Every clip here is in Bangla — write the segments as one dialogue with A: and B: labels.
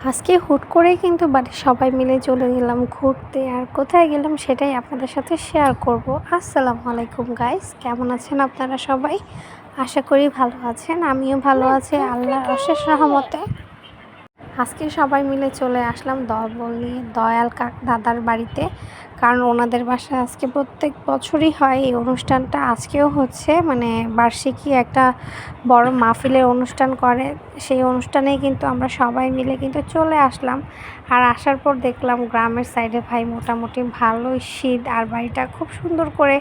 A: আজকে হুট করেই কিন্তু বাড়ির সবাই মিলে চলে গেলাম ঘুরতে। আর কোথায় গেলাম সেটাই আপনাদের সাথে শেয়ার করব। আসসালামু আলাইকুম গাইস, কেমন আছেন আপনারা সবাই? আশা করি ভালো আছেন। আমিও ভালো আছি আল্লাহর অশেষ রহমতে। আজকে সবাই মিলে চলে আসলাম দলবল নিয়ে দয়াল দাদার বাড়িতে, কারণ ওনাদের বাসায় আজকে প্রত্যেক বছরই হয় এই অনুষ্ঠানটা। আজকেও হচ্ছে, মানে বার্ষিকী একটা বড় মাহফিলের অনুষ্ঠান করে। সেই অনুষ্ঠানেই কিন্তু আমরা সবাই মিলে কিন্তু চলে আসলাম। আর আসার পর দেখলাম গ্রামের সাইডে ভাই মোটামুটি ভালোই শীত, আর বাড়িটা খুব সুন্দর করে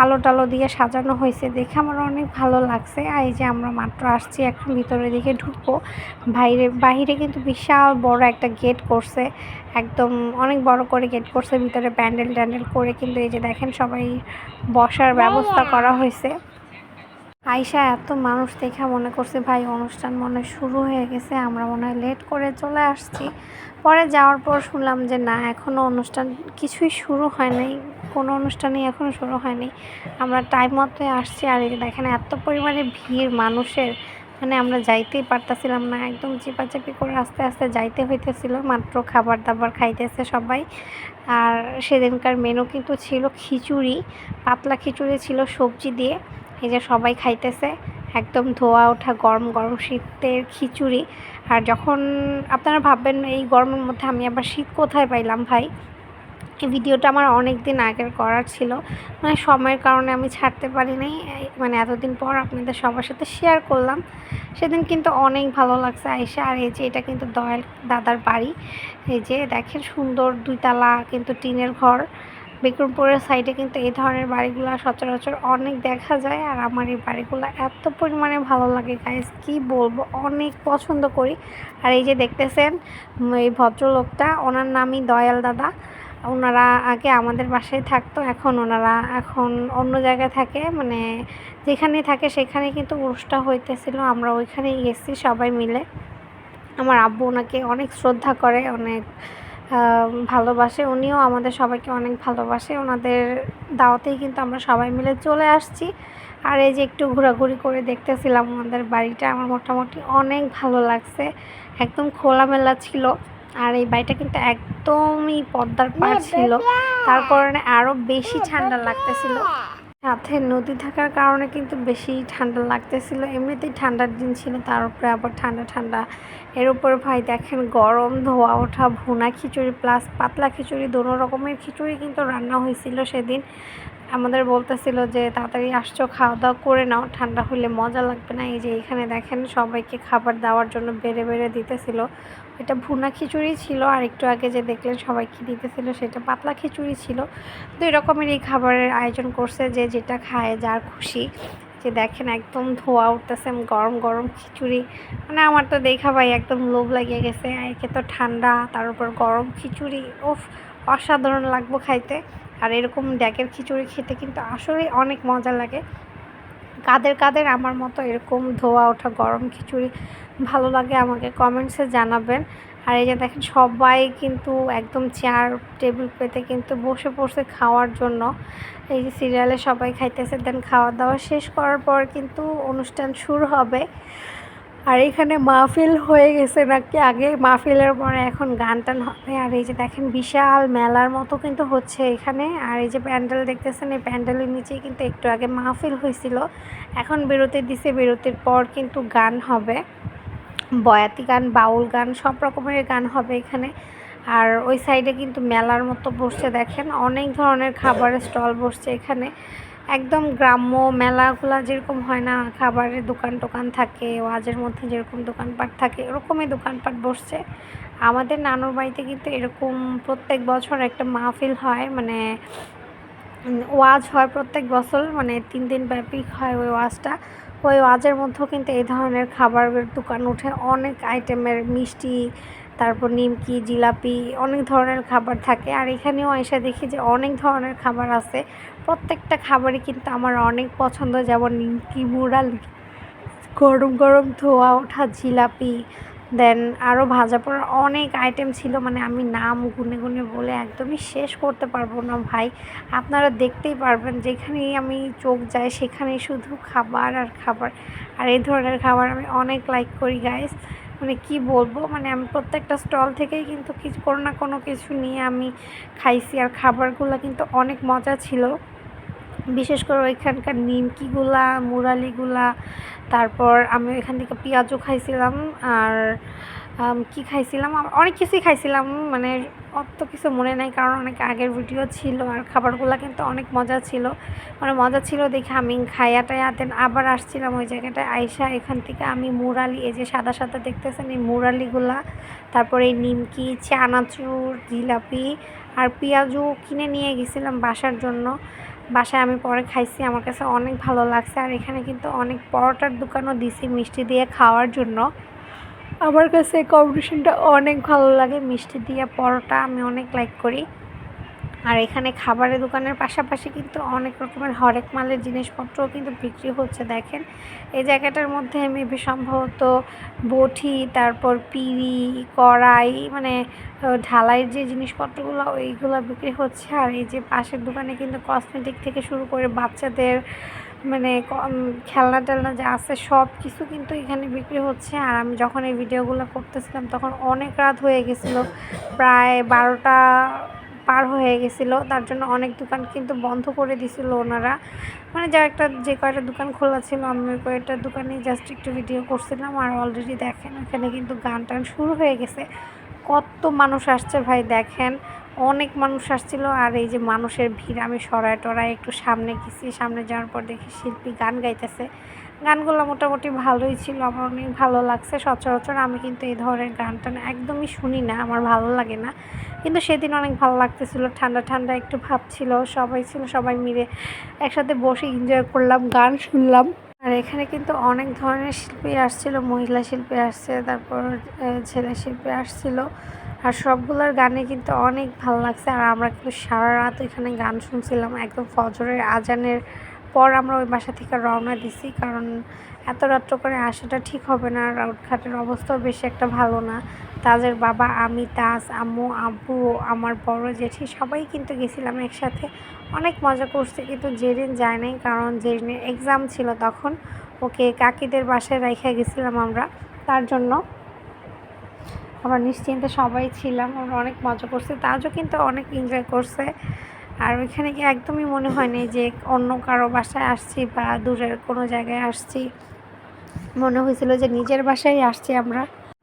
A: আলো টালো দিয়ে সাজানো হয়েছে, দেখে আমার অনেক ভালো লাগছে। আর এই যে আমরা মাত্র আসছি, এখন ভিতরের দিকে ঢুকবো। বাহিরে কিন্তু বিশাল বড় একটা গেট করছে, একদম অনেক বড় করে গেট করছে। ভিতরে প্যান্ডেল ট্যান্ডেল করে কিন্তু এই যে দেখেন সবাই বসার ব্যবস্থা করা হয়েছে। আইসা এত মানুষ দেখে মনে করছে ভাই অনুষ্ঠান মনে হয় শুরু হয়ে গেছে, আমরা মনে হয় লেট করে চলে আসছি। পরে যাওয়ার পর শুনলাম যে না, এখনও অনুষ্ঠান কিছুই শুরু হয় নাই, কোনো অনুষ্ঠানই এখনও শুরু হয়নি। আমরা টাইম মতোই আসছি। আর এই যে দেখেন এত পরিমাণে ভিড় মানুষের, মানে আমরা যাইতেই পারতাছিলাম না, একদম চিপাচাপি করে আস্তে আস্তে যাইতে হইতেছিল। মাত্র খাবার দাবার খাইতেছে সবাই। আর সেদিনকার মেনু কিন্তু ছিল খিচুড়ি, পাতলা খিচুড়ি ছিল সবজি দিয়ে। এই যে সবাই খাইতেছে, একদম ধোয়া ওঠা গরম গরম শীতের খিচুড়ি। আর যখন আপনারা ভাববেন এই গরমের মধ্যে আমি আবার শীত কোথায় পাইলাম ভাই, এই ভিডিওটা আমার অনেক দিন আগের করার ছিল, মানে সময়ের কারণে আমি ছাড়তে পারি নাই। মানে এতদিন পর আপনাদের সবার সাথে শেয়ার করলাম। সেদিন কিন্তু অনেক ভালো লাগছে আইসা। আর এই যে এটা কিন্তু দয়াল দাদার বাড়ি। এই যে দেখেন সুন্দর 2 তলা কিন্তু টিনের ঘর। বিক্রমপুরের সাইডে কিন্তু এই ধরনের বাড়িগুলো সচরাচর অনেক দেখা যায়। আর আমার এই বাড়িগুলো এত পরিমাণে ভালো লাগে গাইস, কি বলবো, অনেক পছন্দ করি। আর এই যে দেখতেছেন এই ভদ্রলোকটা, ওনার নামই দয়াল দাদা। ওনারা আগে আমাদের বাসায় থাকতো, এখন অন্য জায়গায় থাকে, মানে যেখানেই থাকে সেখানে কিন্তু অনুষ্ঠান হইতেছিল, আমরা ওইখানেই গেছি সবাই মিলে। আমার আব্বু ওনাকে অনেক শ্রদ্ধা করে, অনেক ভালোবাসে। উনিও আমাদের সবাইকে অনেক ভালোবাসে। ওনাদের দাওয়াতেই কিন্তু আমরা সবাই মিলে চলে আসছি। আর এই যে একটু ঘোরাঘুরি করে দেখতেছিলাম আমাদের বাড়িটা, আমার মোটামুটি অনেক ভালো লাগছে, একদম খোলামেলা ছিল। আর এই বাড়িটা কিন্তু একদমই পদ্মার পাড় ছিল, তার কারণে আরও বেশি ঠান্ডা লাগতেছিল। সাথে নদী থাকার কারণে কিন্তু বেশি ঠান্ডা লাগতেছিল। এমনিতেই ঠান্ডার দিন ছিল, তার উপরে আবার ঠান্ডা ঠান্ডা। এর উপরে ভাই দেখেন গরম ধোয়া ওঠা ভুনা খিচুড়ি প্লাস পাতলা খিচুড়ি, দোনো রকমের খিচুড়ি কিন্তু রান্না হয়েছিল সেদিন। আমাদের বলতেছিল যে তাড়াতাড়ি আসছো, খাওয়া দাওয়া করে নাও, ঠান্ডা হলে মজা লাগবে না। এই যে এখানে দেখেন সবাইকে খাবার দেওয়ার জন্য বেড়ে বেড়ে দিতেছিল। এটা ভুনা খিচুড়ি ছিল, আর একটু আগে যে দেখলেন সবাইকে দিতেছিল সেটা পাতলা খিচুড়ি ছিল। 2 রকমের এই খাবারের আয়োজন করছে, যে যেটা খায় যার খুশি। যে দেখেন একদম ধোয়া উঠতেছে গরম গরম খিচুড়ি, মানে আমার তো দেখা ভাই একদম লোভ লাগিয়ে গেছে। একে তো ঠান্ডা, তার উপর গরম খিচুড়ি, ওফ, অসাধারণ লাগবো খাইতে। আর এরকম ড্যাকের খিচুড়ি খেতে কিন্তু আসলেই অনেক মজা লাগে। কাদের কাদের আমার মতো এরকম ধোয়া ওঠা গরম খিচুড়ি ভালো লাগে আমাকে কমেন্টসে জানাবেন। আর এই যে দেখেন সবাই কিন্তু একদম চেয়ার টেবিল পেতে কিন্তু বসে পড়ছে খাওয়ার জন্য। এই যে সিরিয়ালে সবাই খাইতেছে, দেন খাওয়া দাওয়া শেষ করার পর কিন্তু অনুষ্ঠান শুরু হবে। আর এখানে মাহফিল হয়ে গেছে নাকি, আগে মাহফিলের পরে এখন গান টান হবে। আর এই যে দেখেন বিশাল মেলার মতো কিন্তু হচ্ছে এখানে। আর এই যে প্যান্ডেল দেখতেছেন, এই প্যান্ডেলের নিচেই কিন্তু একটু আগে মাহফিল হয়েছিল। এখন বিরতি দিছে, বিরতির পর কিন্তু গান হবে, বয়াতি গান, বাউল গান, সব রকমের গান হবে এখানে। আর ওই সাইডে কিন্তু মেলার মতো বসছে, দেখেন অনেক ধরনের খাবারের স্টল বসছে এখানে। একদম গ্রাম্য মেলাগুলা যেরকম হয় না, খাবারের দোকান টোকান থাকে, ওয়াজের মধ্যে যেরকম দোকানপাট থাকে এরকমই দোকানপাট বসছে। আমাদের নানুর বাড়িতে কিন্তু এরকম প্রত্যেক বছর একটা মাহফিল হয়, মানে ওয়াজ হয় প্রত্যেক বছর, মানে 3 দিন ব্যাপী হয় ওই ওয়াজটা। ওই ওয়াজের মধ্যেও কিন্তু এই ধরনের খাবারের দোকান উঠে, অনেক আইটেমের মিষ্টি, তারপর নিমকি, জিলাপি, অনেক ধরনের খাবার থাকে। আর এখানেও এসে দেখি যে অনেক ধরনের খাবার আছে, প্রত্যেকটা খাবারই কিন্তু আমার অনেক পছন্দ। যেমন নিমকি, মুড়াল, গরম গরম ধোয়া ওঠা জিলাপি, দেন আরও ভাজা পোড়ার অনেক আইটেম ছিল, মানে আমি নাম গুনে গুনে বলে একদমই শেষ করতে পারবো না ভাই। আপনারা দেখতেই পারবেন, যেখানেই আমি চোখ যায় সেখানেই শুধু খাবার আর খাবার। আর এই ধরনের খাবার আমি অনেক লাইক করি গাইস। মানে কি বলবো, মানে আমি প্রত্যেকটা স্টল থেকেই কিন্তু কিছু কোনো না কোনো কিছু নিয়ে আমি খাইছি, আর খাবারগুলো কিন্তু অনেক মজা ছিল। বিশেষ করে ওইখানকার নিমকিগুলা, মুরালিগুলা, তারপর আমি ওইখান থেকে পেঁয়াজু খাইছিলাম। আর কি খাইছিলাম, অনেক কিছুই খাইছিলাম, মানে অত কিছু মনে নাই কারণ অনেক আগের ভিডিও ছিল। আর খাবারগুলো কিন্তু অনেক মজা ছিল, মানে মজা ছিল দেখে আমি খাইয়া টাইয়া দেন আবার আসছিলাম ওই জায়গাটায় আইসা। এখান থেকে আমি মুরালি, এই যে সাদা সাদা দেখতেছেন এই মুরালিগুলা, তারপরে এই নিমকি, চানাচুর, জিলাপি আর পেঁয়াজু কিনে নিয়ে গেছিলাম বাসার জন্য। বাসায় আমি পরে খাইছি, আমার কাছে অনেক ভালো লাগছে। আর এখানে কিন্তু অনেক পরোটার দোকানও দিছি মিষ্টি দিয়ে খাওয়ার জন্য। আমার কাছে এই কম্বিনেশনটা অনেক ভালো লাগে, মিষ্টি দিয়ে পরোটা আমি অনেক লাইক করি। আর এখানে খাবারের দোকানের পাশাপাশি কিন্তু অনেক রকমের হরেক মালের জিনিসপত্রও কিন্তু বিক্রি হচ্ছে। দেখেন এই জায়গাটার মধ্যে মেবি সম্ভবত বটি, তারপর পিঁড়ি, কড়াই, মানে ঢালাইয়ের যে জিনিসপত্রগুলো ওইগুলো বিক্রি হচ্ছে। আর এই যে পাশের দোকানে কিন্তু কসমেটিক থেকে শুরু করে বাচ্চাদের মানে খেলনা টেলনা যা আছে সব কিছু কিন্তু এখানে বিক্রি হচ্ছে। আর আমি যখন এই ভিডিওগুলো করতেছিলাম তখন অনেক রাত হয়ে গেছিলো, প্রায় 12টা পার হয়ে গেছিলো। তার জন্য অনেক দোকান কিন্তু বন্ধ করে দিছিল ওনারা, মানে যে কয়টা দোকান খোলা ছিল আমি ওই কয়টা দোকানে জাস্ট একটু ভিডিও করছিলাম। আর অলরেডি দেখেন এখানে কিন্তু গান টান শুরু হয়ে গেছে। কত মানুষ আসছে ভাই দেখেন, অনেক মানুষ আসছিল। আর এই যে মানুষের ভিড়, আমি সরায় টরায় একটু সামনে গেছি, সামনে যাওয়ার পর দেখি শিল্পী গান গাইতেছে। গানগুলো মোটামুটি ভালোই ছিল, আমার অনেক ভালো লাগছে। সচরাচর আমি কিন্তু এই ধরনের গান টান একদমই শুনি না, আমার ভালো লাগে না, কিন্তু সেদিন অনেক ভালো লাগতেছিল, ঠান্ডা ঠান্ডা একটু ভাব ছিল, সবাই ছিল, সবাই মিলে একসাথে বসে এনজয় করলাম, গান শুনলাম। আর এখানে কিন্তু অনেক ধরনের শিল্পী আসছিল, মহিলা শিল্পী আসছে, তারপর ছেলে শিল্পী আসছিল। আর সবগুলোর গানে কিন্তু অনেক ভালো লাগছে। আর আমরা কিন্তু সারা রাত ওইখানে গান শুনছিলাম, একদম ফজরের আজানের পর আমরা ওই বাসা থেকে রওনা দিছি, কারণ এত রাত্র করে আসাটা ঠিক হবে না। রাউটঘাটের অবস্থাও বেশি একটা ভালো না। তাজের বাবা, আমি, তাজ, আম্মু, আব্বু, আমার বড় জেঠি সবাই কিন্তু গেছিলাম একসাথে, অনেক মজা করছে। কিন্তু জেরিন যায় নাই, কারণ জেরিনের এক্সাম ছিল তখন, ওকে কাকিদের বাসায় রেখে গেছিলাম আমরা। তার জন্য আমরা নিশ্চিন্তে সবাই ছিলাম, আমরা অনেক মজা করছে, তাজও কিন্তু অনেক এনজয় করছে। আর ওইখানে গিয়ে একদমই মনে হয়নি যে অন্য কারো বাসায় আসছি বা দূরের কোনো জায়গায় আসছি, মনে হয়েছিল যে নিজের বাসায় আসছি আমরা।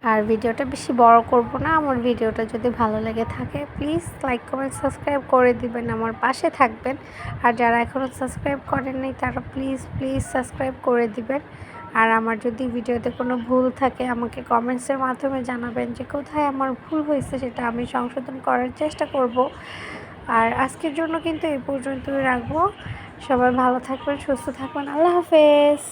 A: আর ভিডিওটা বেশি বড় করব না, আমার ভিডিওটা যদি ভালো লেগে থাকে প্লিজ লাইক কমেন্ট সাবস্ক্রাইব করে দিবেন, আমার পাশে থাকবেন। আর যারা এখনও সাবস্ক্রাইব করেন নাই তারা প্লিজ প্লিজ সাবস্ক্রাইব করে দিবেন। আর আমার যদি ভিডিওতে কোনো ভুল থাকে আমাকে কমেন্টসের মাধ্যমে জানাবেন যে কোথায় আমার ভুল হয়েছে, সেটা আমি সংশোধন করার চেষ্টা করব। আর আজকের জন্য কিন্তু এই পর্যন্তই রাখবো। সবাই ভালো থাকবেন, সুস্থ থাকবেন, আল্লাহ হাফেজ।